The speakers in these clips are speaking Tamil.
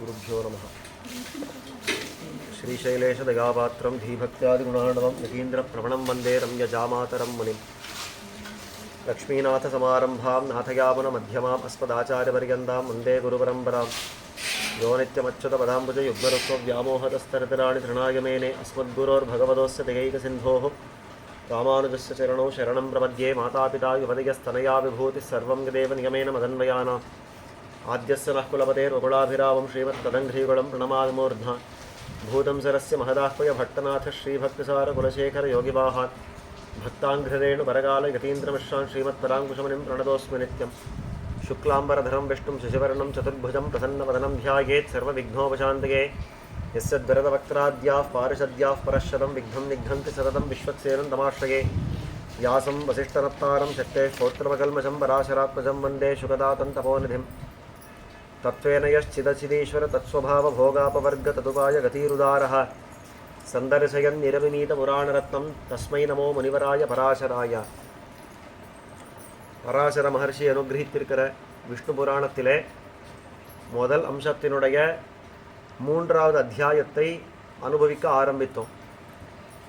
श्रीगुरुभ्यो नमः। श्रीशैलेशदयापात्रं धीभक्त्यादिगुणार्णवं यतीन्द्रप्रवणं वन्दे रम्यजामातरं मुनिं। लक्ष्मीनाथसमारम्भां नाथयामुनमध्यमाम् अस्मदाचार्यपर्यन्तां वन्दे गुरुपरम्परां। यो नित्यमच्युतपदाम्बुजयुग्मरुक्मव्यामोहतस्तरतराणि तृणाय मेने अस्मद्गुरोर्भगवतोस्य दयैकसिन्धोः रामानुजस्य चरणौ शरणं प्रपद्ये। मातापिता युवतयस्तनया विभूतिः सर्वं यदेव नियमेन मदन्वयानाम्। आद्यस्य नः कुलपतेर्वकुलाभिरामं श्रीमत्तदङ्घ्रीकुलं प्रणमामि मूर्ध्ना। भूतं सरस्य महदाह्वय भट्टनाथ श्रीभक्तिसारकुलशेखरयोगिवाहान् भक्ताङ्घ्रिरेणुपरकालयतीन्द्रमिश्रान् श्रीमत्पराङ्कुशमुनिं प्रणतोऽस्मि नित्यं। शुक्लाम्बरधरं विष्णुं शशिवर्णं चतुर्भुजं प्रसन्नवदनं ध्यायेत् सर्वविघ्नोपशान्तये। यस्य द्वरदवक्त्राद्याः पारिषद्याः परश्शतं विघ्नं निघ्नन्ति सततं विश्वक्सेनं तमाश्रये। व्यासं वसिष्ठनप्तारं शक्तेः पौत्रमकल्मषं पराशरात्मजं वन्दे शुकदातं तपोनिधिं। तत्त्वेन यश्चिदचिदीश्वर तत्स्वभावभोगापवर्गतदुपाय गतिरुदारः सन्दर्शयन्निरविनीतपुराणरत्नं तस्मै नमो मुनिवराय पराशराय. பராசர மகர்ஷி அனுகிரகித்திருக்கிற விஷ்ணு புராணத்திலே முதல் அம்சத்தினுடைய 3வது அத்தியாயத்தை அனுபவிக்க ஆரம்பித்தோம்.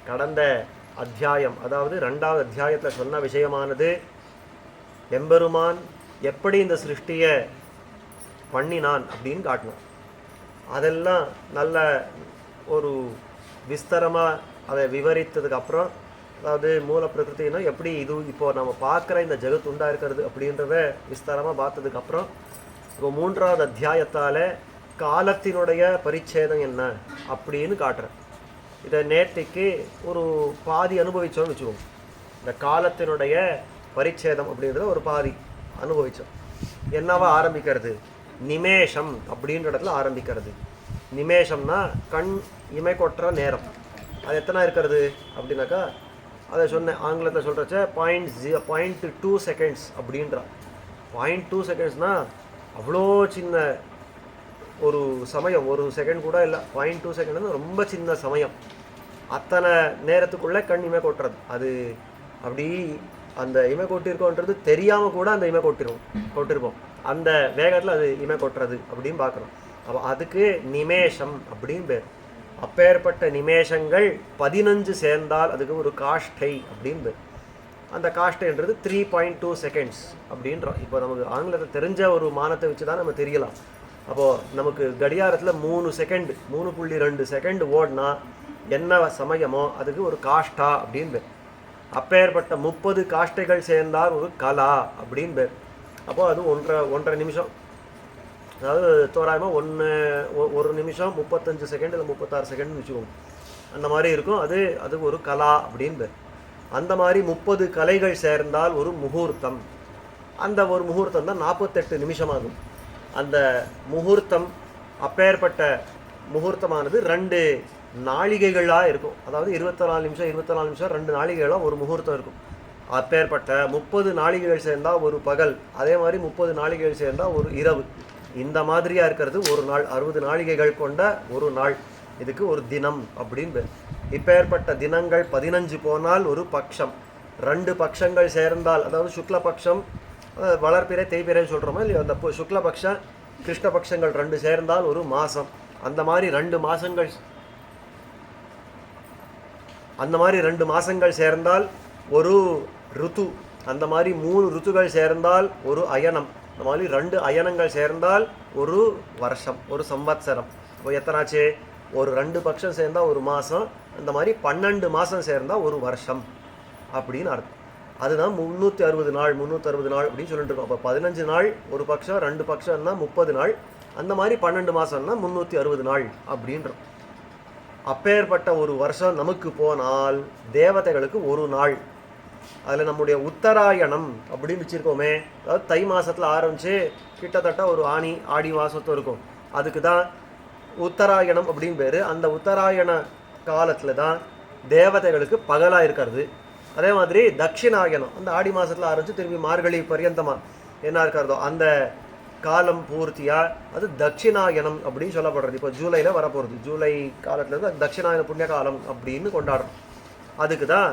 கடந்த அத்தியாயம், அதாவது 2வது அத்தியாயத்தில் சொன்ன விஷயமானது எம்பெருமான் எப்படி இந்த சிருஷ்டியை பண்ணினான் அப்படின்னு காட்டினான். அதெல்லாம் நல்ல ஒரு விஸ்தரமாக அதை விவரித்ததுக்கப்புறம், அதாவது மூல பிரகிருத்தினா எப்படி இது இப்போ நம்ம பார்க்குற இந்த ஜெகத் உண்டா இருக்கிறது அப்படின்றத விஸ்தாரமாக பார்த்ததுக்கப்புறம், இப்போ 3வது அத்தியாயத்தால் காலத்தினுடைய பரிச்சேதம் என்ன அப்படின்னு காட்டுறேன். இதை நேற்றுக்கு ஒரு பாதி அனுபவித்தோம்னு வச்சுக்கோங்க. இந்த காலத்தினுடைய பரிச்சேதம் அப்படின்றத ஒரு பாதி அனுபவித்தோம். என்னவா ஆரம்பிக்கிறது? நிமேஷம் அப்படின்ற இடத்துல ஆரம்பிக்கிறது. நிமேஷம்னா கண் இமை கொட்டுற நேரம். அது எத்தனை இருக்கிறது அப்படின்னாக்கா, அதை சொன்னேன் ஆங்கிலத்தில் சொல்கிறச்ச 0.2 செகண்ட்ஸ் அப்படின்றா. 0.2 செகண்ட்ஸ்னால் அவ்வளோ சின்ன ஒரு சமயம், ஒரு செகண்ட் கூட இல்லை. 0.2 செகண்ட்னா ரொம்ப சின்ன சமயம். அத்தனை நேரத்துக்குள்ளே கண் இமை கொட்டுறது. அது அப்படி அந்த இமை கொட்டிருக்கோன்றது தெரியாமல் கூட அந்த இமை கொட்டிருப்போம். அந்த வேகத்தில் அது இமை கொட்டுறது அப்படின்னு பார்க்குறோம். அப்போ அதுக்கு நிமேஷம் அப்படின்னு பேர். அப்பேற்பட்ட நிமேஷங்கள் 15 சேர்ந்தால் அதுக்கு ஒரு காஷ்டை அப்படின்னு பேர். அந்த காஷ்டைன்றது 3.2 செகண்ட்ஸ் அப்படின்றோம். இப்போ நமக்கு ஆங்கிலத்தில் தெரிஞ்ச ஒரு மானத்தை வச்சு தான் நம்ம தெரியலாம். அப்போது நமக்கு கடியாரத்தில் 3 செகண்ட் 3.2 செகண்ட் ஓடினா என்ன சமயமோ அதுக்கு ஒரு காஷ்டா அப்படின்னு பேர். அப்பேற்பட்ட 30 காஷ்டைகள் சேர்ந்தால் ஒரு கலா அப்படின்னு பேர். அப்போது அது 1.5 நிமிஷம், அதாவது தோராயமாக 1 நிமிஷம் 35 செகண்ட் இல்லை 36 செகண்ட்னு வச்சுக்கோங்க. அந்த மாதிரி இருக்கும். அது ஒரு கலா அப்படின்னு பேர். அந்த மாதிரி 30 கலைகள் சேர்ந்தால் ஒரு முகூர்த்தம். அந்த ஒரு முகூர்த்தம் தான் 48 நிமிஷமாகும். அந்த முகூர்த்தம், அப்பேற்பட்ட முகூர்த்தமானது 2 நாளிகைகளாக இருக்கும். அதாவது 24 நிமிஷம் 2 நாளிகைகளாக ஒரு முகூர்த்தம் இருக்கும். அப்பேற்பட்ட 30 நாளிகைகள் சேர்ந்தால் ஒரு பகல், அதே மாதிரி 30 நாளிகைகள் சேர்ந்தால் ஒரு இரவு. இந்த மாதிரியாக இருக்கிறது ஒரு நாள். 60 நாளிகைகள் கொண்ட ஒரு நாள். இதுக்கு ஒரு தினம் அப்படின்னு பேர். இப்பேற்பட்ட தினங்கள் 15 போனால் ஒரு பக்ஷம். 2 பக்ஷங்கள் சேர்ந்தால், அதாவது சுக்லபக்ஷம், வளர்ப்பிறை தேய்பிறைன்னு சொல்கிறோமா இல்லையா, அந்த சுக்லபக்ஷம் கிருஷ்ணபக்ஷங்கள் 2 சேர்ந்தால் ஒரு மாதம். அந்த மாதிரி 2 மாதங்கள் சேர்ந்தால் ஒரு ருத்து. அந்த மாதிரி 3 ருத்துகள் சேர்ந்தால் ஒரு அயனம். இந்த மாதிரி 2 அயனங்கள் சேர்ந்தால் ஒரு வருஷம், ஒரு சம்வத்சரம். இப்போ எத்தனாச்சு? ஒரு 2 பட்சம் சேர்ந்தால் ஒரு மாதம். அந்த மாதிரி 12 மாதம் சேர்ந்தால் ஒரு வருஷம் அப்படின்னு அர்த்தம். அதுதான் 360 நாள் அப்படின்னு சொல்லிட்டு இருக்கோம். அப்போ 15 நாள் ஒரு பட்சம், 2 பட்சம்னா 30 நாள். அந்த மாதிரி 12 மாதம்னா 360 நாள் அப்படின்றோம். அப்பேற்பட்ட ஒரு வருஷம் நமக்கு போனால் தேவதைகளுக்கு ஒரு நாள். அதில் நம்முடைய உத்தராயணம் அப்படின்னு வச்சுருக்கோமே, அதாவது தை மாதத்தில் ஆரம்பித்து கிட்டத்தட்ட ஒரு ஆடி மாதத்தும் இருக்கும். அதுக்கு தான் உத்தராயணம் அப்படின்னு பேர். அந்த உத்தராயண காலத்தில் தான் தேவதைகளுக்கு பகலாக இருக்கிறது. அதே மாதிரி தட்சிணாயனம் அந்த ஆடி மாதத்தில் ஆரம்பித்து திரும்பி மார்கழி பர்யந்தமாக என்ன இருக்கிறதோ அந்த காலம் பூர்த்தியாக அது தட்சிணாயனம் அப்படின்னு சொல்லப்படுறது. இப்போ ஜூலையில் வரப்போகிறது. ஜூலை காலத்துலேருந்து தட்சிணாயன புண்ணிய காலம் அப்படின்னு கொண்டாடுறோம். அதுக்கு தான்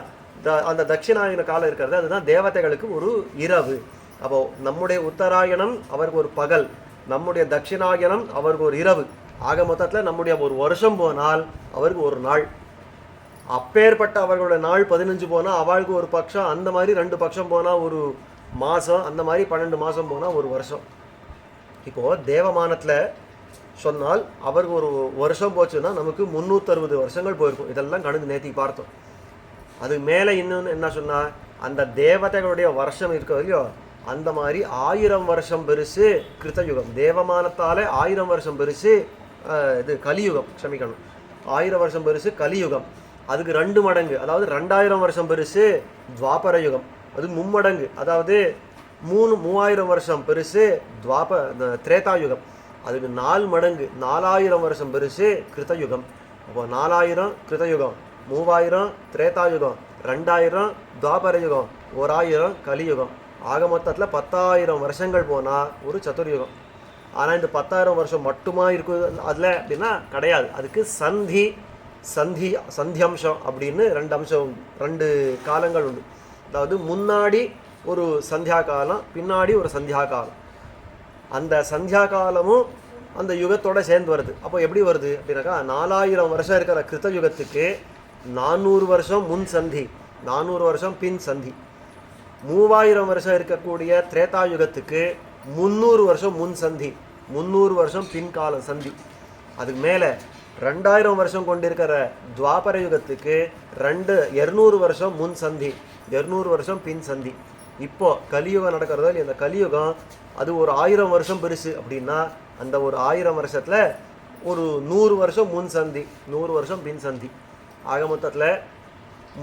அந்த தட்சிணாயன காலம் இருக்கிறது. அதுதான் தேவதைகளுக்கு ஒரு இரவு. அப்போது நம்முடைய உத்தராயணம் அவருக்கு ஒரு பகல், நம்முடைய தட்சிணாயனம் அவருக்கு ஒரு இரவு. ஆக மொத்தத்தில் நம்முடைய ஒரு வருஷம் போனால் அவருக்கு ஒரு நாள், அப்பேற்பட்ட அவர்களுடைய நாள் 15 போனால் அவளுக்கு ஒரு பட்சம், அந்த மாதிரி 2 பட்சம் போனால் ஒரு மாதம், அந்த மாதிரி 12 மாதம் போனால் ஒரு வருஷம். இப்போது தேவமானத்தில் சொன்னால் அவருக்கு ஒரு வருஷம் போச்சுன்னா நமக்கு 360 வருஷங்கள் போயிருக்கும். இதெல்லாம் கணக்கு நேத்தி பார்த்தோம். அது மேலே இன்னொன்று என்ன சொன்னால், அந்த தேவதைகளுடைய வருஷம் இருக்க இல்லையோ, அந்த மாதிரி 1000 வருஷம் பெருசு கிருத்தயுகம். தேவமானத்தால் 1000 வருஷம் பெருசு இது கலியுகம், க்ஷமிக்கணும், 1000 வருஷம் பெருசு கலியுகம். அதுக்கு 2 மடங்கு, அதாவது 2000 வருஷம் பெருசு துவாபர யுகம். அது மும்மடங்கு, அதாவது 3000 வருஷம் பெருசு திரேதாயுகம். அதுக்கு 4 மடங்கு 4000 வருஷம் பெருசு கிருத்தயுகம். அப்போ 4000 கிருத்தயுகம், 3000 திரேதாயுகம், 2000 துவாபர யுகம், 1000 கலியுகம். ஆக மொத்தத்தில் 10,000 வருஷங்கள் போனால் ஒரு சதுர்யுகம். ஆனால் இந்த 10,000 வருஷம் மட்டுமா இருக்குது அதில் அப்படின்னா கிடையாது. அதுக்கு சந்தியம்சம் அப்படின்னு 2 அம்சம், 2 காலங்கள் உண்டு. அதாவது முன்னாடி ஒரு சந்தியா காலம், பின்னாடி ஒரு சந்தியா காலம். அந்த சந்தியா காலமும் அந்த யுகத்தோட சேர்ந்து வருது. அப்போ எப்படி வருது அப்படின்னாக்கா, 4000 வருஷம் இருக்கிற கிருத்த யுகத்துக்கு 400 வருஷம் முன் சந்தி, 400 வருஷம் பின் சந்தி. 3000 வருஷம் இருக்கக்கூடிய திரேதா யுகத்துக்கு 300 வருஷம் முன் சந்தி, 300 வருஷம் பின்கால சந்தி. அதுக்கு மேலே 2000 வருஷம் கொண்டிருக்கிற துவாபர யுகத்துக்கு 200 வருஷம் முன் சந்தி, 200 வருஷம் பின் சந்தி. இப்போ கலியுகம் நடக்கிறதோ இல்லை, இந்த கலியுகம் அது ஒரு 1000 வருஷம் பெருசு அப்படின்னா, அந்த ஒரு 1000 வருஷத்தில் ஒரு 100 வருஷம் முன் சந்தி, 100 வருஷம் பின் சந்தி. ஆக மொத்தத்தில்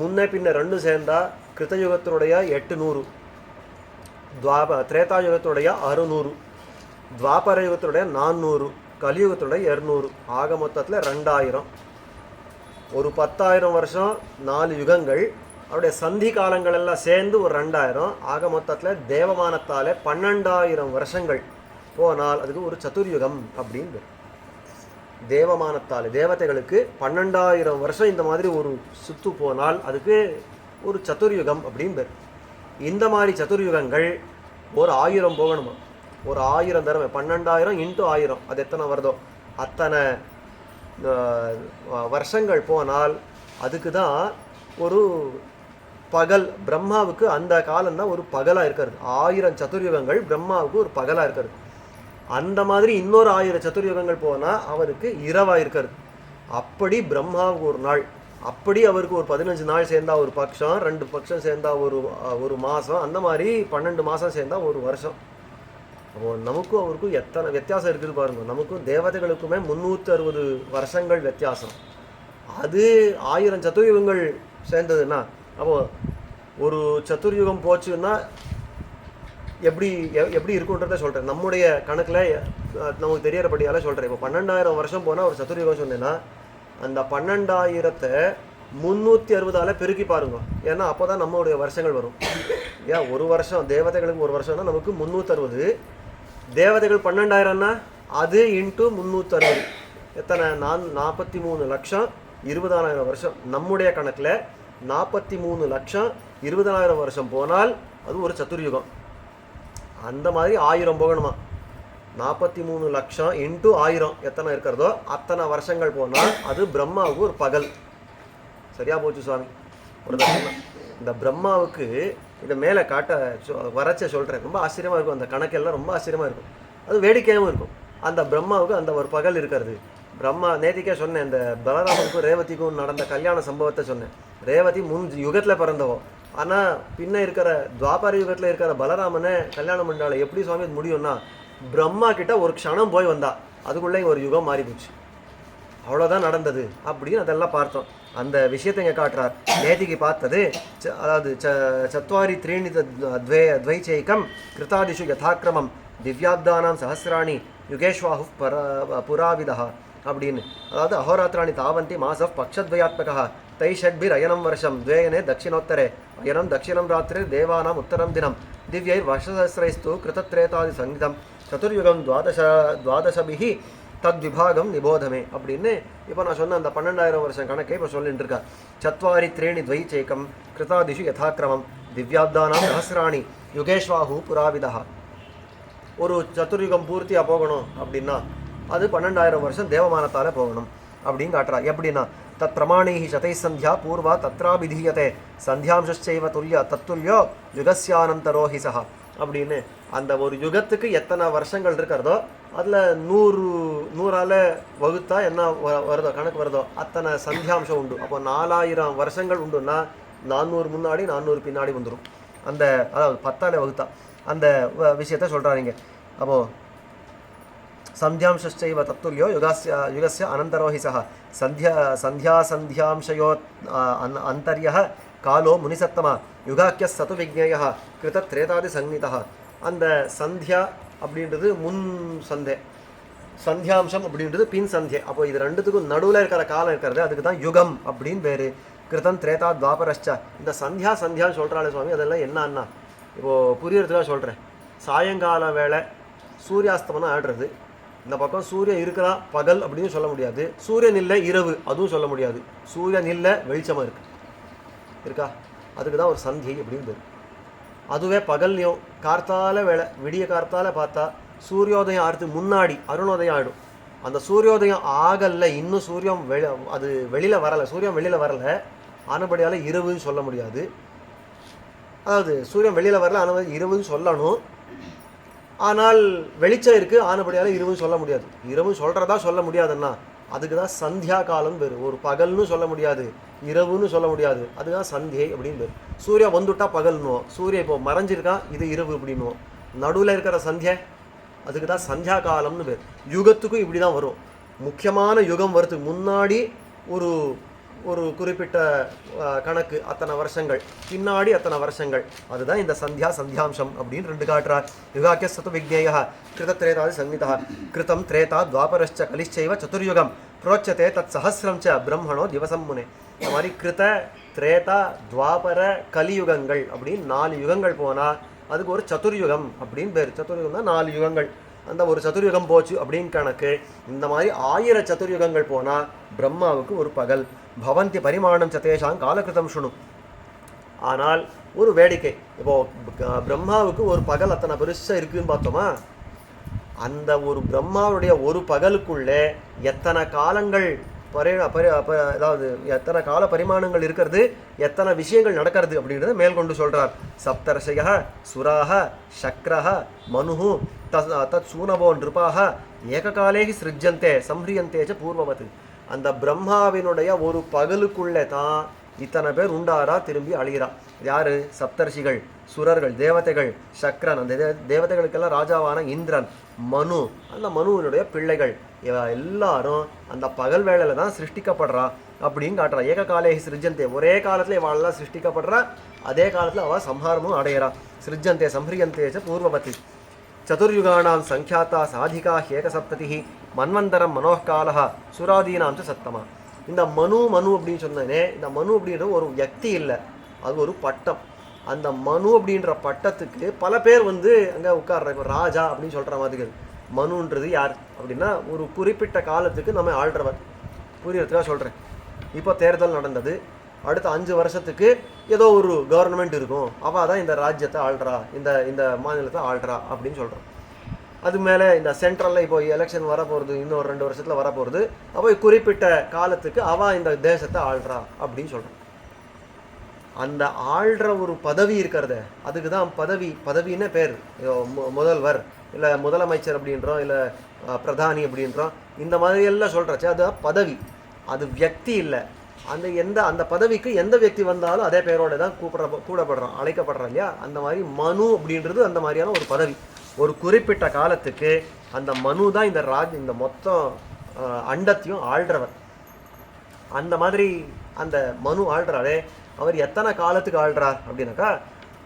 முன்ன பின்ன 2 சேர்ந்தா கிருத்தயுகத்தினுடைய 800, திரேதா யுகத்துடைய 600, துவாபர யுகத்துடைய 400, கலியுகத்துடைய 200. ஆக மொத்தத்தில் 2000. ஒரு 10,000 வருஷம் 4 யுகங்கள், அவருடைய சந்தி காலங்கள் எல்லாம் சேர்ந்து ஒரு 2000. ஆக மொத்தத்தில் தேவமானத்தால் 12,000 வருஷங்கள் போனால் அதுக்கு ஒரு சதுர்யுகம் அப்படின்னு. தேவமானத்தால் தேவதைகளுக்கு 12,000 வருஷம் இந்த மாதிரி ஒரு சுத்து போனால் அதுக்கு ஒரு சதுர்யுகம் அப்படின்னு. இந்த மாதிரி சதுர்யுகங்கள் ஒரு 1000 போகணுமா, ஒரு 1000 தடவை 12,000 × 1000, அது எத்தனை வருதோ அத்தனை வருஷங்கள் போனால் அதுக்கு தான் ஒரு பகல். பிரம்மாவுக்கு அந்த காலம்தான் ஒரு பகலாக இருக்கிறது. 1000 சதுர்யுகங்கள் பிரம்மாவுக்கு ஒரு பகலாக இருக்கிறது. அந்த மாதிரி இன்னொரு 1000 சதுர்யுகங்கள் போனால் அவருக்கு இரவாக இருக்கிறது. அப்படி பிரம்மாவுக்கு ஒரு நாள், அப்படி அவருக்கு ஒரு 15 நாள் சேர்ந்தா ஒரு பட்சம், 2 பட்சம் சேர்ந்தா ஒரு மாதம், அந்த மாதிரி 12 மாதம் சேர்ந்தா ஒரு வருஷம். அப்போ நமக்கும் அவருக்கும் எத்தனை வித்தியாசம் இருக்குது பாருங்க. நமக்கும் தேவதைகளுக்குமே 360 வருஷங்கள் வித்தியாசம். அது 1000 சதுர்யுகங்கள் சேர்ந்ததுன்னா, அப்போது ஒரு சதுர்யுகம் போச்சுன்னா எப்படி இருக்குன்றதை சொல்கிறேன். நம்முடைய கணக்கில் நமக்கு தெரியறபடியால் சொல்கிறேன். இப்போ 12,000 வருஷம் போனால் ஒரு சதுர்யுகம் சொன்னேன்னா, அந்த 12,000-ஐ 360ஆல் பெருக்கி பாருங்க. ஏன்னா அப்போ தான் நம்மளுடைய வருஷங்கள் வரும். ஏன் ஒரு வருஷம் தேவதைகளுக்கு ஒரு வருஷம்னா நமக்கு 360, தேவதைகள் 12,000ன்னா அது இன்ட்டு 360 எத்தனை? 43,20,000 வருஷம். நம்முடைய கணக்கில் 43,20,000 வருஷம் போனால் அது ஒரு சதுர்யுகம். அந்த மாதிரி 1000 போகணுமா. 43 லட்சம் × 1000 எத்தனை இருக்கிறதோ அத்தனை வருஷங்கள் போனால் அது பிரம்மாவுக்கு ஒரு பகல். சரியா போச்சு சுவாமி. ஒரு இந்த பிரம்மாவுக்கு இதை மேலே காட்ட வரைச்ச சொல்கிறேன். ரொம்ப ஆச்சரியமாக இருக்கும். அந்த கணக்கெல்லாம் ரொம்ப ஆச்சரியமாக இருக்கும். அது வேடிக்கையாகவும் இருக்கும். அந்த பிரம்மாவுக்கு அந்த ஒரு பகல் இருக்கிறது. பிரம்மா நேத்திக்கே சொன்னேன், இந்த பலராமனுக்கும் ரேவதிக்கும் நடந்த கல்யாண சம்பவத்தை சொன்னேன். ரேவதி முன் யுகத்தில் பிறந்தவோ, ஆனால் பின்ன இருக்கிற துவாபர யுகத்தில் இருக்கிற பலராமனை கல்யாணம் பண்ணால எப்படி சுவாமி முடியும்னா, பிரம்மா கிட்ட ஒரு க்ஷணம் போய் வந்தா அதுக்குள்ளே ஒரு யுகம் மாறி போச்சு. அவ்வளோதான் நடந்தது அப்படின்னு அதெல்லாம் பார்த்தோம். அந்த விஷயத்தை இங்கே காட்டுறார். நேத்திக்கு பார்த்தது அதாவது சத்வாரி த்ரீணி துவைச்சைக்கம் கிருதாதிஷு யதாக்கிரமம் திவ்யாப்தானாம் சஹசிராணி யுகேஷ்வாஹு புராவிதா அப்படின்னு. அதாவது அஹோராத்திராணி தாவந்தி மாசப் பக்ஷத்வயாத்மகா தைஷட்பிர் அயனம் வருஷம் துவேயனே தட்சிணோத்தரே அயனம் தட்சிணம் ராத்திரி தேவானாம் உத்தரம் தினம் திவ்யை வருஷசஹஸ்ரைஸ்து கிருதத்ரேதாதி சங்கீதம் சதுர்யுகம் துவாதசபிஹி தத்விபாகம் நிபோதமே அப்படின்னு. இப்போ நான் சொன்ன அந்த 12,000 வருஷம் கணக்கை இப்போ சொல்லிட்டு இருக்கா. சத்வாரி த்ரீணி துவைச்சேக்கம் கிருதாதிஷு யதாக்கிரமம் திவ்யாப்தானாம் சஹசிராணி யுகேஷ்வாஹு புராவிதா. ஒரு சதுர்யுகம் பூர்த்தியாக போகணும் அப்படின்னா அது 12,000 வருஷம் தேவமானத்தால் போகணும் அப்படின்னு காட்டுறா. எப்படின்னா தத் பிரமாணைஹி சதை சந்தியா பூர்வா தத்ராபிதீயத்தை சந்தியாம்சைவ துல்லிய தத்துல்யோ யுகஸ்யானந்தரோ ஹி சஹா அப்படின்னு அந்த ஒரு யுகத்துக்கு எத்தனை வருஷங்கள் இருக்கிறதோ அதில் 100 வகுத்தா என்ன வருதோ கணக்கு வருதோ அத்தனை சந்தியாம்சம் உண்டு. அப்போ 4000 வருஷங்கள் உண்டுன்னா 400 முன்னாடி 400 பின்னாடி வந்துடும். அந்த அதாவது 10 வகுத்தா அந்த விஷயத்த சொல்கிறாங்க. அப்போது சந்தியாம்சைவ தத்துல்யோ யுகஸ்ய அனந்தரோ ஹி சஹ சந்தியாசந்தியாம்சயோ அந்தர்ய காலோ முனிசத்தமா யுகாக்கிய சது விஜ்ஞேய கிருத திரேதாதி சங்கீதா. அந்த சந்தியா அப்படின்றது முன் சந்தே, சந்தியாம்சம் அப்படின்றது பின் சந்தியை. அப்போ இது ரெண்டுத்துக்கும் நடுவில் இருக்கிற காலம் இருக்கிறது அதுக்கு தான் யுகம் அப்படின்னு பேர். கிருதம் திரேதா துவாபரஷ்சா. இந்த சந்தியான்னு சொல்கிறாளே சுவாமி, அதெல்லாம் என்னன்னா இப்போது புரியறதுக்காக சொல்கிறேன். சாயங்காலம் வேளை சூரியாஸ்தமனம் ஆடுறது, இந்த பக்கம் சூரியன் இருக்கிறா பகல் அப்படின்னு சொல்ல முடியாது, சூரியன் இல்லை இரவு அதுவும் சொல்ல முடியாது, சூரியன் இல்லை வெளிச்சமாக இருக்கா, அதுக்கு தான் ஒரு சந்தியை அப்படின்னு பேர். அதுவே பகல்லையும் கார்த்தால வேளை விடிய கார்த்தால பார்த்தா சூரியோதயம் ஆகிறதுக்கு முன்னாடி அருணோதயம் ஆகிடும். அந்த சூரியோதயம் ஆகலை, இன்னும் சூரியன் அது வெளியில் வரலை, சூரியன் வெளியில் வரலை, ஆனபடியால் இரவுன்னு சொல்ல முடியாது. அதாவது சூரியன் வெளியில் வரல ஆனால் இரவுன்னு சொல்லணும். ஆனால் வெளிச்சம் இருக்குது ஆனபடியால் இரவுன்னு சொல்ல முடியாது. இரவு சொல்கிறதா சொல்ல முடியாதுன்னா அதுக்கு தான் சந்தியா காலம் பேர். ஒரு பகல்னு சொல்ல முடியாது, இரவுன்னு சொல்ல முடியாது, அதுதான் சந்தியை அப்படின்னு பேர். சூரியன் வந்துட்டா பகல்னுவோம், சூரியன் இப்போ மறைஞ்சிருக்கான் இது இரவு அப்படின்னுவோம். நடுவில் இருக்கிற சந்தியா அதுக்கு தான் சந்தியா காலம்னு பேர். யுகத்துக்கும் இப்படி தான் வரும். முக்கியமான யுகம் வரதுக்கு முன்னாடி ஒரு ஒரு குறிப்பிட்ட கணக்கு அத்தனை வருஷங்கள், பின்னாடி அத்தனை வருஷங்கள், அதுதான் இந்த சந்தியாம்சம் அப்படின்னு 2 காட்டுறார். யுகாக்கிய சது விஜ்ஞேய கிருத திரேதாதி சங்கீதா கிருதம் திரேதா துவாபரஷ்ச கலிச்சைவ சதுர்யுகம் புரோச்சதே தத் சஹசிரம் ச பிரம்மணோ திவசம் முனே. இந்த மாதிரி கிருத திரேதா துவாபர கலியுகங்கள் அப்படின்னு 4 யுகங்கள் போனால் அதுக்கு ஒரு சதுர்யுகம் அப்படின்னு பேர். சதுர்யுகம் தான் 4 யுகங்கள். அந்த ஒரு சதுர்யுகம் போச்சு அப்படின்னு கணக்கு. இந்த மாதிரி 1000 சதுர்யுகங்கள் போனால் பிரம்மாவுக்கு ஒரு பகல். பவந்தி பரிமாணம் சதேஷாங் காலகிருதம் சுணு. ஆனால் ஒரு வேடிக்கை, இப்போது பிரம்மாவுக்கு ஒரு பகல் அத்தனை பெருசாக இருக்குதுன்னு பார்த்தோமா, அந்த ஒரு பிரம்மாவுடைய ஒரு பகலுக்குள்ளே எத்தனை காலங்கள் அதாவது எத்தனை கால பரிமாணங்கள் இருக்கிறது, எத்தனை விஷயங்கள் நடக்கிறது அப்படின்றத மேல்கொண்டு சொல்கிறார். சப்தர்ஷய சுராக சக்ரஹ மனு தத் சூனபோ நிருபாக ஏககாலேகி சிருஜ்யந்தே சம்ஹ்ரியந்தேச்ச பூர்வவத். அந்த பிரம்மாவினுடைய ஒரு பகலுக்குள்ளே தான் இத்தனை பேர் உண்டாரா திரும்பி அழிகிறா. யார்? சப்தர்ஷிகள், சுரர்கள், தேவதைகள், சக்ரன், அந்த தேவதைகளுக்கெல்லாம் ராஜாவான இந்திரன், மனு, அந்த மனுவினுடைய பிள்ளைகள், எல்லாரும் அந்த பகல் வேளையில் தான் சிருஷ்டிக்கப்படுறா அப்படின்னு காட்டுறா. ஏக காலே சிருஜந்தே, ஒரே காலத்தில் இவாளெல்லாம் சிருஷ்டிக்கப்படுறா, அதே காலத்தில் அவள் சம்ஹாரமும் அடையிறா. சிருஜந்தே சம்ஹ்ரியந்தேச்ச பூர்வவதி. சதுர்யுகானாம் சங்கியாத்தா சாதிகா ஏகசப்ததி மன்வந்தரம் மனோகாலா சுராதீனாம் சத்தமா. இந்த மனு அப்படின்னு சொன்னேனே, இந்த மனு அப்படின்ற ஒரு வியக்தி இல்லை, அது ஒரு பட்டம். அந்த மனு அப்படின்ற பட்டத்துக்கு பல பேர் வந்து அங்கே உட்கார்ற. இப்போ ராஜா அப்படின்னு சொல்கிற மாதிரி மனுன்றது யார் அப்படின்னா ஒரு குறிப்பிட்ட காலத்துக்கு நம்ம ஆள்றவர். புரியறதுக்காக சொல்கிறேன். இப்போ தேர்தல் நடந்தது, அடுத்த 5 வருஷத்துக்கு ஏதோ ஒரு கவர்மெண்ட் இருக்கும், அவள் தான் இந்த ராஜ்யத்தை ஆள்றா, இந்த மாநிலத்தை ஆள்றா அப்படின்னு சொல்கிறோம். அது மேலே இந்த சென்ட்ரலில் இப்போ எலெக்ஷன் வரப்போகிறது, இன்னும் 2 வருஷத்தில் வரப்போகிறது, அப்போ குறிப்பிட்ட காலத்துக்கு அவள் இந்த தேசத்தை ஆள்றா அப்படின்னு சொல்கிறோம். அந்த ஆள்ற ஒரு பதவி இருக்கிறத, அதுக்கு தான் பதவின்னு பேர். முதல்வர் இல்லை முதலமைச்சர் அப்படின்றோம், இல்லை பிரதானி அப்படின்றோம், இந்த மாதிரி எல்லாம் சொல்கிறச்சு அது பதவி, அது வியக்தி இல்லை. அந்த பதவிக்கு எந்த வியக்தி வந்தாலும் அதே பேரோட தான் கூடப்படுறான், அழைக்கப்படுறான் இல்லையா. அந்த மாதிரி மனு அப்படின்றது அந்த மாதிரியான ஒரு பதவி. ஒரு குறிப்பிட்ட காலத்துக்கு அந்த மனு தான் இந்த மொத்தம் அண்டத்தையும் ஆள்றவர். அந்த மாதிரி அந்த மனு ஆள்றாரே, அவர் எத்தனை காலத்துக்கு ஆள்றார் அப்படின்னாக்கா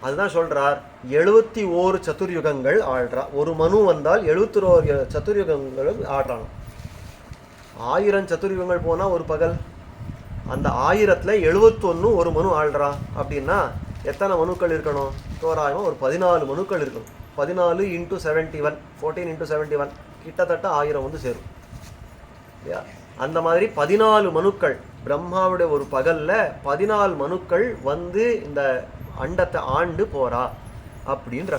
அதுதான் சொல்கிறார். 71 சதுர்யுகங்கள் ஆள்றார். ஒரு மனு வந்தால் 71 சதுர்யுகங்கள் ஆடுறாங்க. 1000 சதுர்யுகங்கள் போனால் ஒரு பகல். அந்த 1000ல் 71 ஒரு மனு ஆள்றா அப்படின்னா எத்தனை மனுக்கள் இருக்கணும்? தோராயமாக ஒரு 14 மனுக்கள் இருக்கணும். 14 × 71, 14 × 71 கிட்டத்தட்ட 1000 வந்து சேரும் இல்லையா. அந்த மாதிரி 14 மனுக்கள் பிரம்மாவுடைய ஒரு பகலில் 14 மனுக்கள் வந்து இந்த அண்டத்தை ஆண்டு போகிறா அப்படின்ற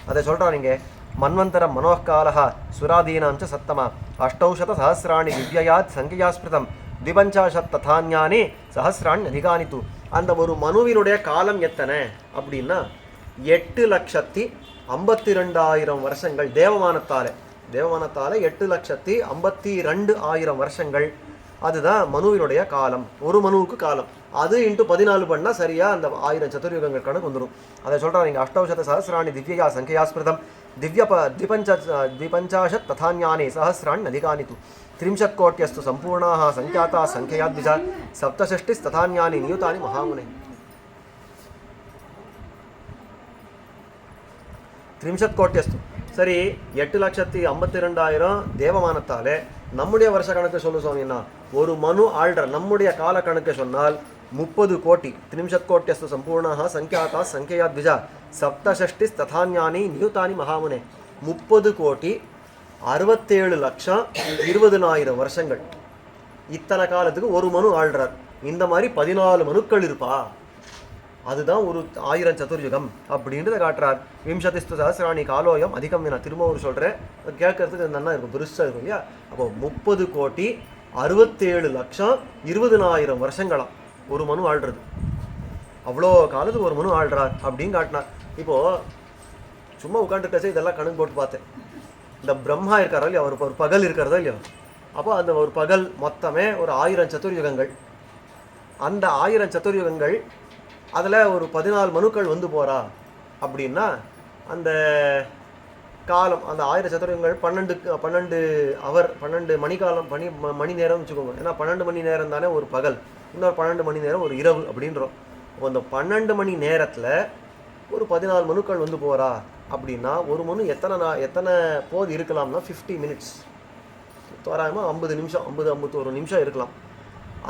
அதை சொல்கிறா. நீங்கள் மன்வந்தரம் மனோகாலா சுராதீனாம் சத்தமா அஷ்டௌஷத சஹசிராணி திவ்யயாத் சங்கையா ஸ்மிருதம் திபஞ்சாஷத் ததாஞானே சஹசிராணி அதிகானி தூ. அந்த ஒரு மனுவினுடைய காலம் எத்தனை அப்படின்னா 8,52,000 வருஷங்கள். தேவமானத்தாலே 8,52,000 வருஷங்கள். அதுதான் மனுவினுடைய காலம், ஒரு மனுவுக்கு காலம். அது இன்ட்டு 14 பண்ணால் சரியாக அந்த 1000 சதுர்யுகங்கள் கணக்கு வந்துடும். அதை சொல்கிறாங்க இங்கே அஷ்டௌஷத சஹசிராணி திவ்யயா சங்கையா ஸ்மிருதம் द्विपञ्चाशत् तथान्यानि सहस्राणि अधिकानि तु 30 कोट्यस्तु सम्पूर्णाः सङ्ख्याताः सङ्ख्यया 67 तथान्यानि नियुतानि महामुने. 30 கோட்டியஸ்து. சரி, 8,52,000 தேவமானத்தாலே நம்முடைய வருஷ கணக்கு சொல்லு சுவாமின்னா, ஒரு மனு ஆள்ற நம்முடைய கால கணக்கு சொன்னால் 30 கோடி. 30 கோட்டியஸ்து சம்பூர்ணாக சங்கியாதா சங்கையா 67 ததான்யானி நியுதானி மகாமுனே. 30,67,20,000 வருஷங்கள். இத்தனை காலத்துக்கு ஒரு மனு ஆள்றார். இந்த மாதிரி 14 மனுக்கள் இருப்பா. அதுதான் ஒரு 1000 சதுர்யுகம் அப்படின்றத காட்டுறார். விம்சதிஸ்து சஹசிராணி காலோயம் அதிகம் நான் திரும்ப ஒரு சொல்கிறேன், கேட்கறதுக்கு நல்லா இருக்கும், பெருசாக இருக்கும் இல்லையா? அப்போ 30,67,20,000 வருஷங்களாம் ஒரு மனு ஆள்றது. அவ்வளோ காலத்துக்கு ஒரு மனு ஆள்றார் அப்படின்னு காட்டினார். இப்போது சும்மா உட்காந்துருக்கச்சே இதெல்லாம் கணக்கு போட்டு பார்த்தேன். இந்த பிரம்மா இருக்காரோ இல்லையா, ஒரு பகல் இருக்கிறதோ இல்லையோ, அப்போ அந்த ஒரு பகல் மொத்தமே ஒரு 1000 சதுர்யுகங்கள். அந்த 1000 சதுர்யுகங்கள் அதில் ஒரு 14 மனுக்கள் வந்து போகிறா அப்படின்னா அந்த காலம், அந்த 1000 சதுரங்கள் 12 அவர் 12 மணிக்காலம் மணி நேரம் வச்சுக்கோங்க. ஏன்னா 12 மணி நேரம் தானே ஒரு பகல், இன்னொரு 12 மணி நேரம் ஒரு இரவு அப்படின்றோம். அப்போ அந்த 12 மணி நேரத்தில் ஒரு 14 மனுக்கள் வந்து போகிறா அப்படின்னா ஒரு மனு எத்தனை போது இருக்கலாம்னா 50 மினிட்ஸ், தோராயமாக 50 நிமிஷம், 51 நிமிஷம் இருக்கலாம்.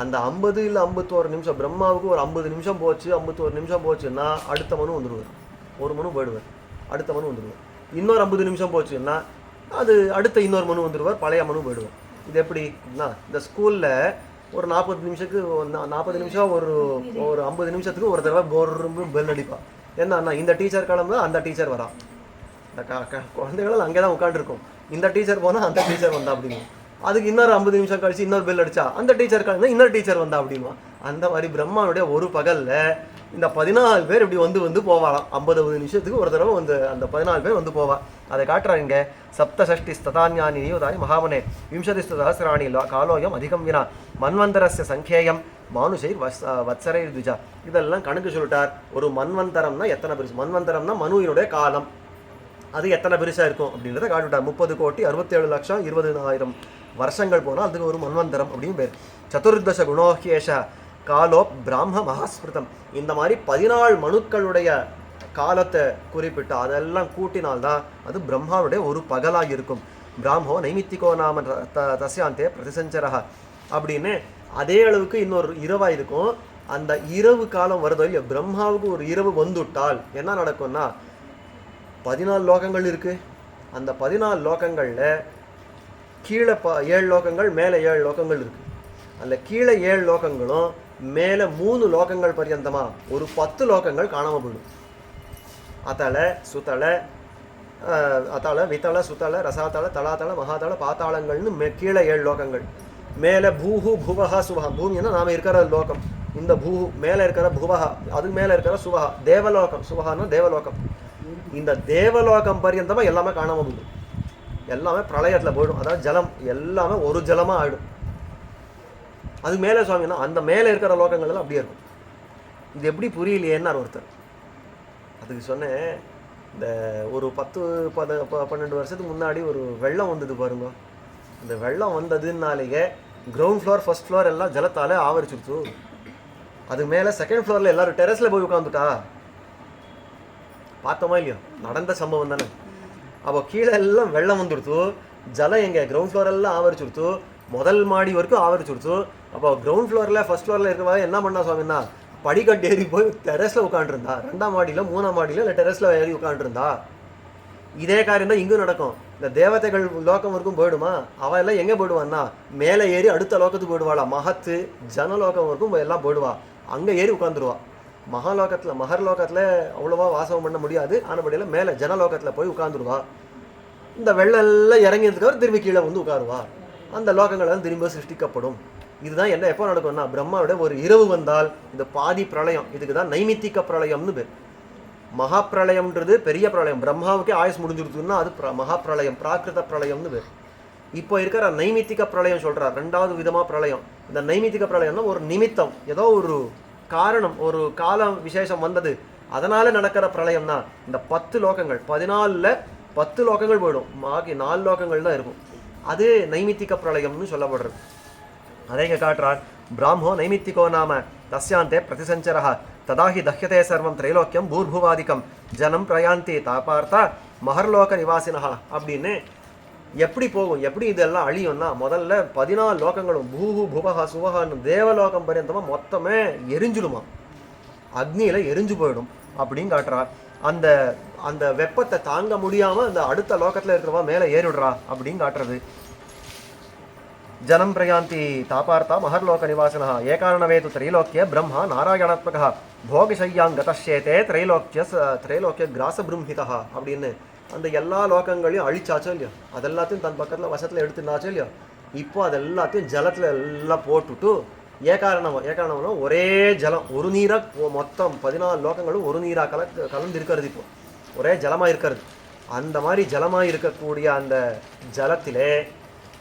அந்த 50 இல்லை 51 நிமிஷம், பிரம்மாவுக்கு ஒரு 50 நிமிஷம் போச்சு, 51 நிமிஷம் போச்சுன்னா அடுத்த மனு வந்துடுவார். ஒரு மனு போயிடுவார், அடுத்த மனு வந்துடுவார். இன்னொரு 50 நிமிஷம் போச்சுன்னா அது அடுத்த இன்னொரு மனு வந்துடுவார், பழைய மனு போயிடுவார். இது எப்படின்னா, இந்த ஸ்கூலில் ஒரு 40 நிமிஷம் ஒரு 50 நிமிஷத்துக்கு ஒரு தடவை போர்ரு பெல் அடிப்பா. என்னன்னா இந்த டீச்சர் கிளம்புனா அந்த டீச்சர் வரா. இந்த குழந்தைகள் அங்கே தான் உட்காந்துருக்கும். இந்த டீச்சர் போனால் அந்த டீச்சர் வந்தா அப்படிங்க. அதுக்கு இன்னொரு 50 நிமிஷம் கழிச்சு இன்னொரு பெல் அடிச்சா அந்த டீச்சர் கிளம்புனா இன்னொரு டீச்சர் வந்தா அப்படிமா. அந்த மாதிரி பிரம்மாவுடைய ஒரு பகலில் இந்த 14 பேர் இப்படி வந்து போவாராம். 50 நிமிஷத்துக்கு ஒரு தடவை வந்து அந்த 14 பேர் வந்து போவா. அதை காட்டுறாங்க. 67 ததான்யானி நியுதானி மகாமனே விம்சதிஸ்து சஹசிராணி காலோயம் அதிகம் வினா மன்வந்தரஸ்ய சங்கேயம் மானுஷை வத்சரை த்விஜா. இதெல்லாம் கணக்கு சொல்லிட்டார். ஒரு மன்வந்தரம்னா எத்தனை பெருசு, மன்வந்தரம்னா மனுவினுடைய காலம், அது எத்தனை பெருசாக இருக்கும் அப்படின்றத காட்டுவிட்டார். 30,67,20,000 வருஷங்கள் போனால் அதுக்கு ஒரு மன்வந்தரம் அப்படின்னு பேர். சதுர்தச குணோஹேஷ காலோ பிராம மகாஸ்மிருதம். இந்த மாதிரி 14 மனுக்களுடைய காலத்தை குறிப்பிட்டு அதெல்லாம் கூட்டினால்தான் அது பிரம்மாவுடைய ஒரு பகலாக இருக்கும். பிராமோ நைமித்திகோ நாம தஸ்யாந்தே பிரதிசஞ்சரா அப்படின்னு அதே அளவுக்கு இன்னொரு இரவாக இருக்கும். அந்த இரவு காலம் வருதோ இல்லையோ, பிரம்மாவுக்கு ஒரு இரவு வந்துவிட்டால் என்ன நடக்கும்னா 14 லோகங்கள் இருக்குது. அந்த 14 லோகங்களில் கீழே 7 லோகங்கள், மேலே 7 லோகங்கள் இருக்குது. அந்த கீழே 7 லோகங்களும் மேலே 3 லோகங்கள் பர்யந்தமாக ஒரு 10 லோகங்கள் காணாமல் போயிடும். அத்தள சுத்தள அத்தள வித்தள சுத்தள ரசாத்தள தலாத்தள மகாத்தள பாத்தாளங்கள்னு கீழே 7 லோகங்கள். மேலே பூஹு புவஹா சுவஹா. பூமின்னா நாம் இருக்கிற லோகம். இந்த பூஹு மேலே இருக்கிற புவஹா, அதுக்கு மேலே இருக்கிற சுவஹா தேவலோகம். சுவஹான்னா தேவலோகம். இந்த தேவலோகம் பர்யந்தமாக எல்லாமே காணாமல் போயிடும். எல்லாமே பிரளயத்தில் போயிடும். அதாவது ஜலம் எல்லாமே ஒரு ஜலமாக ஆகிடும். அதுக்கு மேலே சுவாமின்னா அந்த மேலே இருக்கிற லோகங்கள்லாம் அப்படியே இருக்கும். இது எப்படி புரியலையேன்னார் ஒருத்தர். அதுக்கு சொன்னேன், இந்த ஒரு 10-12 வருஷத்துக்கு முன்னாடி ஒரு வெள்ளம் வந்தது பாருங்க. இந்த வெள்ளம் வந்ததுனாலேயே கிரவுண்ட் ஃப்ளோர் ஃபர்ஸ்ட் ஃப்ளோர் எல்லாம் ஜலத்தால் ஆவரிச்சிருச்சு. அதுக்கு மேலே செகண்ட் ஃப்ளோரில் எல்லோரும் டெரஸில் போய் உட்காந்துட்டா. பார்த்தோமா இல்லையோ, நடந்த சம்பவம் தானே. அப்போ கீழே எல்லாம் வெள்ளம் வந்துடுத்து, ஜலம் எங்கே கிரவுண்ட் ஃப்ளோர் எல்லாம் ஆவரிச்சுடுத்து, முதல் மாடி வரைக்கும் ஆவரிச்சுடுத்து. அப்போ கிரவுண்ட் ஃப்ளோரில் ஃபர்ஸ்ட் ஃப்ளோரில் இருக்கிறவங்க என்ன பண்ணா சுவாமின்னா, படிக்கட்டு ஏறி போய் டெரஸில் உட்காந்துருந்தா. 2ஆம் மாடியில் 3ஆம் மாடியில் இல்லை டெரஸில் ஏறி உட்காந்துருந்தா. இதே காரியம் தான் இங்கும் நடக்கும். இந்த தேவதைகள் லோகம் வரைக்கும் போயிடுமா, அவள் எல்லாம் எங்கே போயிடுவான்னா மேலே ஏறி அடுத்த லோகத்துக்கு போயிடுவாளா. மகத்து ஜனலோகம் வரைக்கும் எல்லாம் போயிடுவா. அங்கே ஏறி உட்காந்துருவா. மகர்லோகத்தில் அவ்வளோவா வாசம் பண்ண முடியாது. ஆனபடியில் மேலே ஜனலோகத்தில் போய் உட்காந்துருவா. இந்த வெள்ளம் எல்லாம் இறங்கியதுக்கு திரும்பி கீழே வந்து உட்காருவா. அந்த லோகங்கள் திரும்ப சிருஷ்டிக்கப்படும். இதுதான் என்ன எப்போ நடக்கும்னா பிரம்மாவோட ஒரு இரவு வந்தால் இந்த பாதி பிரளயம், இதுக்கு தான் நைமித்திக பிரளயம்னு பேர். மகா பிரளயம்ன்றது பெரிய பிரளயம், பிரம்மாவுக்கே ஆயுஸ் முடிஞ்சிருக்குன்னா அது மகா பிரளயம், பிராகிருத பிரளயம்னு பேர். இப்போ இருக்கிற நைமித்திக பிரளயம் சொல்றார், ரெண்டாவது விதமா பிரளயம். இந்த நைமித்திக பிரளயம்னா ஒரு நிமித்தம், ஏதோ ஒரு காரணம், ஒரு காலம் விசேஷம் வந்தது, அதனால நடக்கிற பிரளயம்னா இந்த 10 லோகங்கள் 14ல் 10 லோகங்கள் போயிடும், பாக்கி 4 லோகங்கள் தான் இருக்கும். அது நைமித்திக பிரளயம்னு சொல்லப்படுறது. அதை இங்கே காட்டுறார். பிராமோ நைமித்திகோ நாம தஸ்யாந்தே பிரதிசஞ்சரஹ ததாஹி தஹ்யதே சர்வம் திரைலோக்கியம் பூர்புவாதிக்கம் ஜனம் பிரயாந்தி தாபார்த்தா மகர்லோக நிவாசினஹா அப்படின்னு எப்படி போகும், எப்படி இதெல்லாம் அழியும்னா முதல்ல 14 லோகங்களும் பூஹு புவஹா சுவஹான்னு தேவலோகம் பரியந்தமாக மொத்தமே எரிஞ்சிடுமா, அக்னியில் எரிஞ்சு போயிடும் அப்படின்னு காட்டுறார். அந்த அந்த வெப்பத்தை தாங்க முடியாமல் அந்த அடுத்த லோகத்தில் இருக்கிறவா மேலே ஏறிடுறா அப்படின்னு காட்டுறது. ஜனம் பிரயாந்தி தாபார்த்தா மகர்லோக நிவாசனா ஏகாரணவேது திரைலோக்கிய பிரம்மா நாராயணாத்மகா போகிசையாங்கதேதே திரைலோக்கிய கிராசபிரம்ஹிதா அப்படின்னு அந்த எல்லா லோகங்களையும் அழிச்சாச்சோ இல்லையோ, அதெல்லாத்தையும் தன் பக்கத்தில் வசத்தில் எடுத்துனாச்சோ இல்லையோ, இப்போ அதெல்லாத்தையும் ஜலத்தில் எல்லாம் போட்டுட்டு ஏகாரணம்னா ஒரே ஜலம், ஒரு நீராக மொத்தம் 14 லோகங்களும் ஒரு நீராக கலந்து இருக்கிறது, இப்போ ஒரே ஜலமாக இருக்கிறது. அந்த மாதிரி ஜலமாக இருக்கக்கூடிய அந்த ஜலத்திலே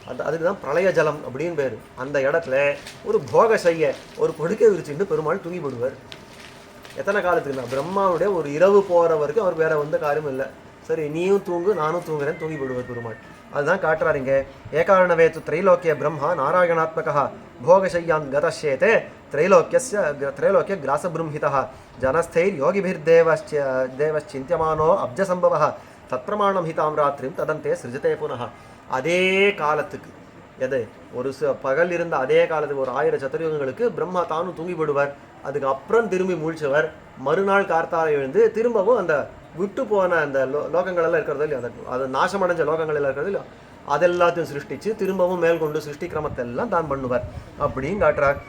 அதுக்கு தான் பிரளய ஜலம் அப்படின்னு பேர். அந்த இடத்துல ஒரு போக செய்ய ஒரு படுக்கை விரிச்சுட்டு பெருமாள் தூங்கி போடுவார். எத்தனை காலத்துக்குன்னா பிரம்மாவுடைய ஒரு இரவு போகிற வரைக்கும் அவருக்கு வேற எந்த காரியமும் இல்லை. சரி நீயும் தூங்கு நானும் தூங்குறேன், தூங்கி போடுவார் பெருமாள். அதுதான் காட்டுறாருங்க. ஏகாரணவேத்து திரைலோக்கிய பிரம்மா நாராயணாத்மகா போகசையான் கதஷேதே திரைலோக்கிய கிராசபிரம்ஹிதா ஜனஸ்தைர் யோகிபிர்தேவச்சிந்தியமானோ அப்ஜசம்பவ தத்பிரமாணம் ஹிதாம் ராத்திரிம் ததந்தே சிருஜதே புனः. அதே காலத்துக்கு ஒரு பகல் இருந்த அதே காலத்துக்கு ஒரு 1000 சதுரயுகங்களுக்கு பிரம்மா தானும் தூங்கி போடுவார். அதுக்கு அப்புறம் திரும்பி முழிச்சவர் மறுநாள் கார்த்தால எழுந்து திரும்பவும் அந்த விட்டு போன அந்த லோகங்கள் எல்லாம் இருக்கிறது இல்லையா, அது நாசமடைஞ்ச லோகங்கள் எல்லாம் இருக்கிறது இல்லையா, அதெல்லாத்தையும் சிருஷ்டிச்சு திரும்பவும் மேல் கொண்டு சிருஷ்டி கிரமத்தை எல்லாம் தான் பண்ணுவார் அப்படின்னு காட்டுறார்.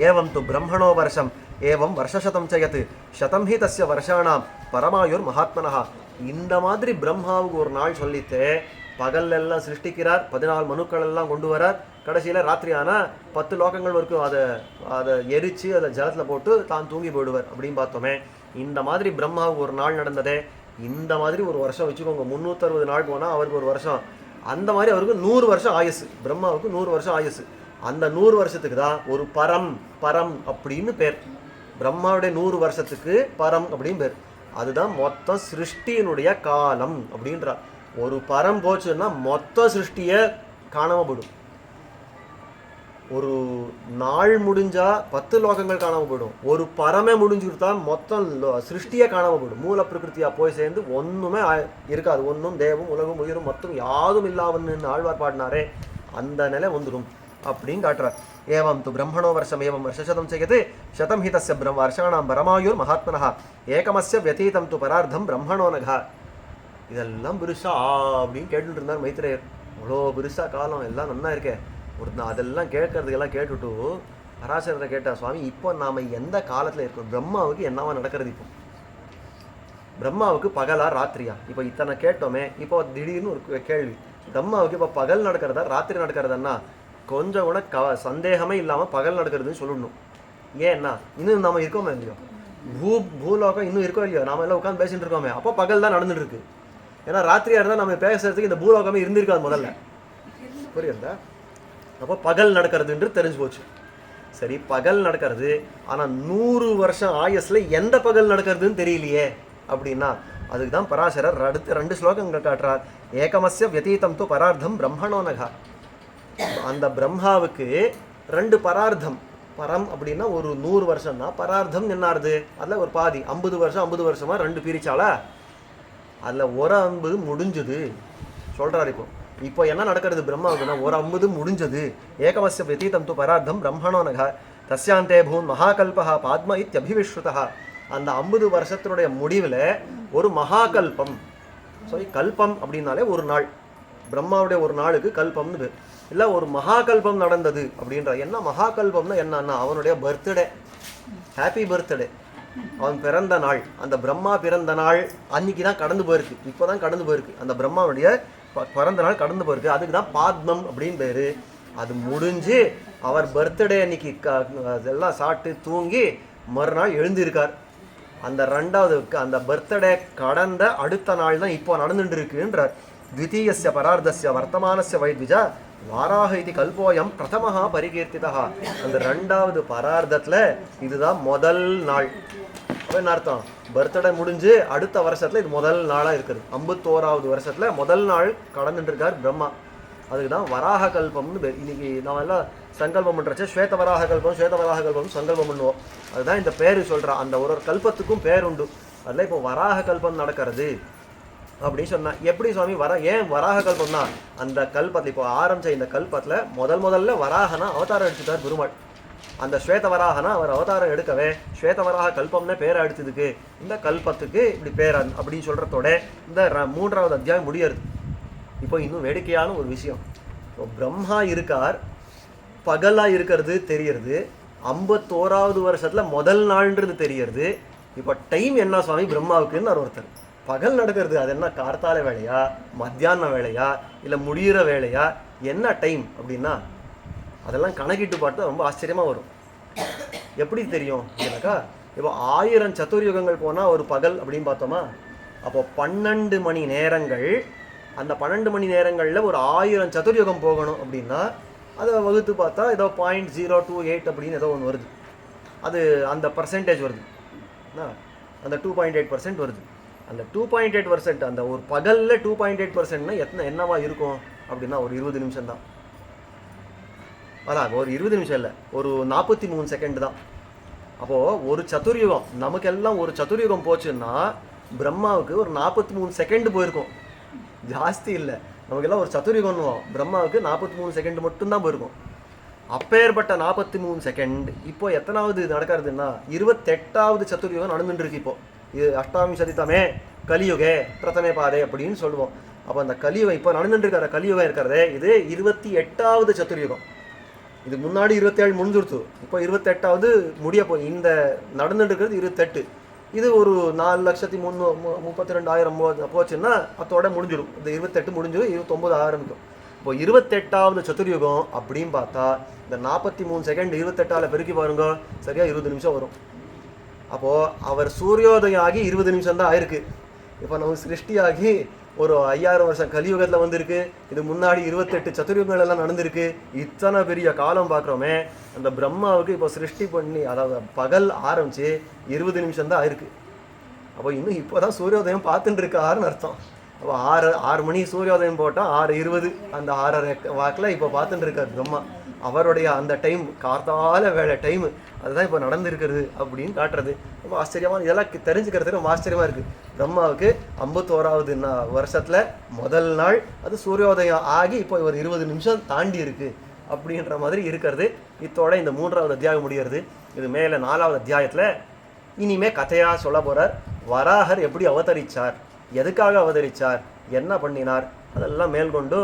ஏவம் து பிரம்மணோ வருஷம் ஏவம் வருஷசதம் செய்யத்து சதம் ஹி தஸ்ய வருஷானாம் பரமாயுர் மகாத்மனஹா. இந்த மாதிரி பிரம்மாவுக்கு ஒரு நாள் சொல்லிட்டு பகல் எல்லாம் சிருஷ்டிக்கிறார், 14 மனுக்கள் எல்லாம் கொண்டு வரார். கடைசியில் ராத்திரி ஆனால் 10 லோகங்கள் வரைக்கும் அதை எரித்து அதை ஜலத்தில் போட்டு தான் தூங்கி போயிடுவார் அப்படின்னு பார்த்தோமே. இந்த மாதிரி பிரம்மாவுக்கு ஒரு நாள் நடந்ததே. இந்த மாதிரி ஒரு வருஷம் வச்சுக்கோங்க, 360 நாள் போனால் அவருக்கு ஒரு வருஷம். அந்த மாதிரி அவருக்கு 100 வருஷம் ஆயுசு, பிரம்மாவுக்கு 100 வருஷம் ஆயுசு. அந்த 100 வருஷத்துக்கு தான் ஒரு பரம் அப்படின்னு பேர். பிரம்மாவுடைய 100 வருஷத்துக்கு பரம் அப்படின்னு பேர். அதுதான் மொத்த சிருஷ்டியினுடைய காலம் அப்படின்றார். ஒரு பரம் போச்சுன்னா மொத்த சிருஷ்டியை காணாமல் போயிடும். ஒரு நாள் முடிஞ்சா 10 லோகங்கள் காணாமல் போயிடும். ஒரு பரமே முடிஞ்சுக்கிட்டா மொத்தம் சிருஷ்டியே காணாமல் போயிடும். மூல பிரகிருத்தியா போய் சேர்ந்து ஒன்றுமே இருக்காது. ஒன்றும் தேவும் உலகம் உயிரும் மொத்தம் யாரும் இல்லாமன்னு ஆழ்வார் பாடினாரே, அந்த நிலை வந்துடும் அப்படின்னு காட்டுறார். ஏவம் து பிரம்மணோ வருஷம் ஏவம் வருஷசதம் செய்யது சதம் ஹி தஸ்ய வருஷாணாம் பரமாயுர் மகாத்மனஹா ஏகமஸ்ய வியதீதம் து பரார்த்தம் பிரம்மணோ நகா. இதெல்லாம் பெருசா அப்படின்னு கேட்டுட்டு இருந்தார் மைத்ரேயர். அவ்வளோ பெருசா காலம் எல்லாம் நன்னா இருக்கே. அதெல்லாம் கேட்கறதுக்கெல்லாம் கேட்டுட்டு பராசரத்தை கேட்டா, சுவாமி இப்போ நாம் எந்த காலத்தில் இருக்கோம், பிரம்மாவுக்கு என்னவா நடக்கிறது, இப்போ பிரம்மாவுக்கு பகலா ராத்திரியா, இப்போ இத்தனை கேட்டோமே. இப்போ திடீர்னு ஒரு கேள்வி, பிரம்மாவுக்கு இப்போ பகல் நடக்கிறதா ராத்திரி நடக்கிறதுன்னா கொஞ்சம் கூட சந்தேகமே இல்லாமல் பகல் நடக்கிறதுன்னு சொல்லணும். ஏன்னா இன்னும் நம்ம இருக்கோமே இல்லையோ, பூலோகம் இன்னும் இருக்கோ இல்லையோ, நாம எல்லாம் உட்காந்து பேசிட்டு இருக்கோமே, அப்போ பகல் தான் நடந்துட்டு இருக்கு. ஏன்னா ராத்திரியா இருந்தால் நம்ம பேசுறதுக்கு இந்த பூலோகமே இருந்திருக்காது முதல்ல, புரியுதா? அப்போ பகல் நடக்கிறதுன்றது தெரிஞ்சு போச்சு. சரி, பகல் நடக்கிறது, ஆனால் 100 வருஷம் ஆயுஸ்ல எந்த பகல் நடக்கிறதுன்னு தெரியலையே அப்படின்னா அதுக்கு தான் பராசரர் அடுத்து 2 ஸ்லோகங்கள் காட்டுறார். ஏகமஸ்ய வியதீதம் து பரார்த்தம் பிரம்மணோ நகா. அந்த பிரம்மாவுக்கு 2 பரார்த்தம். பரம் அப்படின்னா ஒரு 100 வருஷம்னா பரார்த்தம் என்னாருது, அதில் ஒரு பாதி 50 வருஷம் 50 வருஷமா 2 பிரிச்சாலா, அதில் ஒரு 50 முடிஞ்சுது சொல்றாரு. இப்போ என்ன நடக்கிறது பிரம்மாவுக்குன்னா ஒரு 50 முடிஞ்சது. ஏகமஸ்ய வியதீதம் து பரார்த்தம் பிரம்மணோ நகா தஸ்யாந்தே பூன் மகாகல்பா பாத்ம இத்யபிவிஸ்ருதா. அந்த 50 வருஷத்தினுடைய முடிவில் ஒரு மகாகல்பம். சாரி, கல்பம் அப்படின்னாலே ஒரு நாள், பிரம்மாவுடைய ஒரு நாளுக்கு கல்பம்னு பேர். இல்லை ஒரு மகாகல்பம் நடந்தது அப்படின்ற. என்ன மகாகல்பம்னா என்னன்னா அவனுடைய பர்த்டே, ஹாப்பி பர்த்டே, அவன் பிறந்த நாள், அந்த பிரம்மா பிறந்த நாள் அன்னைக்கு தான் கடந்து போயிருக்கு. இப்போ தான் கடந்து போயிருக்கு. அந்த பிரம்மாவுடைய பிறந்த நாள் கடந்து போயிருக்கு, அதுக்கு தான் பாத்மம் அப்படின்னு பேர். அது முடிஞ்சு அவர் பர்த்டே அன்னைக்கு அதெல்லாம் சாப்பிட்டு தூங்கி மறுநாள் எழுந்திருக்கார். அந்த ரெண்டாவது அந்த பர்த்டே கடந்த அடுத்த நாள் தான் இப்போ நடந்துட்டு இருக்குன்றார். த்விதீயஸ்ய பரார்த்தஸ்ய வர்த்தமானஸ்ய வைத்விஜா வாராக இது கல்போயம் பிரதமஹா பரிகீர்த்திதா. அந்த ரெண்டாவது பரார்த்தத்தில் இதுதான் முதல் நாள். அப்போ என்ன அர்த்தம்? பர்த்டே முடிஞ்சு அடுத்த வருஷத்தில் இது முதல் நாளாக இருக்குது. 51வது வருஷத்தில் முதல் நாள் கடந்துட்டு இருக்கார் பிரம்மா. அதுக்கு தான் வராக கல்பம்னு பேர். இன்னைக்கு நம்ம எல்லாம் சங்கல்பம் பண்ணுறச்சே ஸ்வேத வராக கல்பம், ஸ்வேத வராக கல்பம் சங்கல்பம் பண்ணுவோம். அதுதான் இந்த பேர் சொல்கிறான். அந்த ஒரு கல்பத்துக்கும் பேர் உண்டு. அதில் இப்போ வராக கல்பம் நடக்கிறது அப்படின்னு சொன்னா எப்படி சுவாமி ஏன் வராக கல்பம்னா அந்த கல்பத்தில் இப்போ ஆரம்பிச்ச இந்த கல்பத்தில் முதல்ல வராகனா அவதாரம் எடுத்துட்டார் பெருமாள். அந்த ஸ்வேத வராகனா அவர் அவதாரம் எடுக்கவே ஸ்வேதவராக கல்பம்னே பேரை அடித்ததுக்கு இந்த கல்பத்துக்கு இப்படி பேர் அப்படின்னு சொல்கிறதோட இந்த 3வது அத்தியாயம் முடியறது. இப்போ இன்னும் வேடிக்கையான ஒரு விஷயம், இப்போ பிரம்மா இருக்கார், பகலாக இருக்கிறது தெரியறது, 51வது வருஷத்தில் முதல் நாள்ன்றது தெரியறது. இப்போ டைம் என்ன சுவாமி பிரம்மாவுக்குன்னு ஒருத்தர் பகல் நடக்கிறது, அது என்ன கார்த்தால வேலையா, மத்தியான வேலையா, இல்லை முடிகிற வேலையா, என்ன டைம் அப்படின்னா அதெல்லாம் கணக்கிட்டு பார்த்தா ரொம்ப ஆச்சரியமாக வரும். எப்படி தெரியும் இல்லைனாக்கா, இப்போ 1000 சதுர்யுகங்கள் போனால் ஒரு பகல் அப்படின்னு பார்த்தோமா, அப்போ 12 மணி நேரங்கள், அந்த 12 மணி நேரங்களில் ஒரு 1000 சதுர்யுகம் போகணும் அப்படின்னா அதை வகுத்து பார்த்தா ஏதோ 0.028 அப்படின்னு ஏதோ ஒன்று வருது. அது அந்த பர்சன்டேஜ் வருது, அந்த 2.8% வருது. அந்த 2.8% அந்த ஒரு பகலில் 2.8%னா என்னவா இருக்கும் அப்படின்னா ஒரு 20 நிமிஷம் தான். அதான் ஒரு 20 நிமிஷம் இல்லை, ஒரு 43 செகண்ட் தான். அப்போது ஒரு சதுர்யுகம், நமக்கெல்லாம் ஒரு சதுர்யுகம் போச்சுன்னா பிரம்மாவுக்கு ஒரு 43 செகண்ட் போயிருக்கும், ஜாஸ்தி இல்லை. நமக்கெல்லாம் ஒரு சதுர்யுகம்னுவோம், பிரம்மாவுக்கு 43 செகண்ட் மட்டும்தான் போயிருக்கும். அப்பேற்பட்ட 43 செகண்ட் இப்போ எத்தனாவது நடக்கிறதுன்னா 28வது சதுர்யுகம் நடந்துட்டு இருக்கு. இப்போ இது அஷ்டாமி சதித்தமே கலியுகே பிரதமே பாதை அப்படின்னு சொல்லுவோம். அப்போ அந்த கலியுகம் இப்போ நடந்துட்டு இருக்கிற கலியுகம் இருக்கிறதே இது 28வது சதுர்யுகம். இது முன்னாடி 27 முடிஞ்சுடுத்து, இப்போ 28வது முடிய போய் இந்த நடந்துட்டு இருக்கிறது 28. இது ஒரு 4,32,032 போச்சுன்னா அதோட முடிஞ்சிடும். இந்த 28 முடிஞ்சிடும், 29 ஆரம்பிக்கும். இப்போ 28வது சதுர்யுகம் அப்படின்னு பார்த்தா இந்த 43 செகண்ட் 28ஆல் பெருக்கி பாருங்க, சரியாக 20 நிமிஷம் வரும். அப்போது அவர் சூரியோதயம் ஆகி 20 நிமிஷம் தான் ஆயிருக்கு. இப்போ நமக்கு சிருஷ்டியாகி ஒரு 5000 வருஷம் கலியுகத்தில் வந்திருக்கு. இது முன்னாடி 28 சதுர்யுகங்கள் எல்லாம் நடந்திருக்கு. இத்தனை பெரிய காலம் பார்க்குறோமே, அந்த பிரம்மாவுக்கு இப்போ சிருஷ்டி பண்ணி அதாவது பகல் ஆரம்பித்து 20 நிமிஷம் தான் ஆயிருக்கு. அப்போ இன்னும் இப்போ தான் சூரியோதயம் பார்த்துட்டு இருக்காருன்னு அர்த்தம். அப்போ 6 மணி சூரியோதயம் போட்டால் 6:20 அந்த 6:30 வாக்கில் இப்போ பார்த்துட்டு இருக்கார் பிரம்மா. அவருடைய அந்த டைம் கார்த்தால வேலை டைமு அதுதான் இப்போ நடந்திருக்கிறது அப்படின்னு காட்டுறது ரொம்ப ஆச்சரியமான. இதெல்லாம் தெரிஞ்சுக்கிறது ரொம்ப ஆச்சரியமாக இருக்குது. பிரம்மாவுக்கு 51வது வருஷத்தில் முதல் நாள் அது சூரியோதயம் ஆகி இப்போ ஒரு 20 நிமிஷம் தாண்டி இருக்குது அப்படின்ற மாதிரி இருக்கிறது. இதோட இந்த 3வது அத்தியாயம் முடிகிறது. இது மேலே 4வது அத்தியாயத்தில் இனிமே கதையாக சொல்ல போகிறார். வராகர் எப்படி அவதரித்தார், எதுக்காக அவதரித்தார், என்ன பண்ணினார், அதெல்லாம் மேல்கொண்டு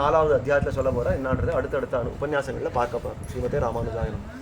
4வது அத்தியாயத்தில் சொல்ல போகிறார். என்னன்றது அடுத்தடுத்த உபன்யாசங்களில் பார்க்க போகிறோம். ஸ்ரீமதே ராமானுஜாய நமः.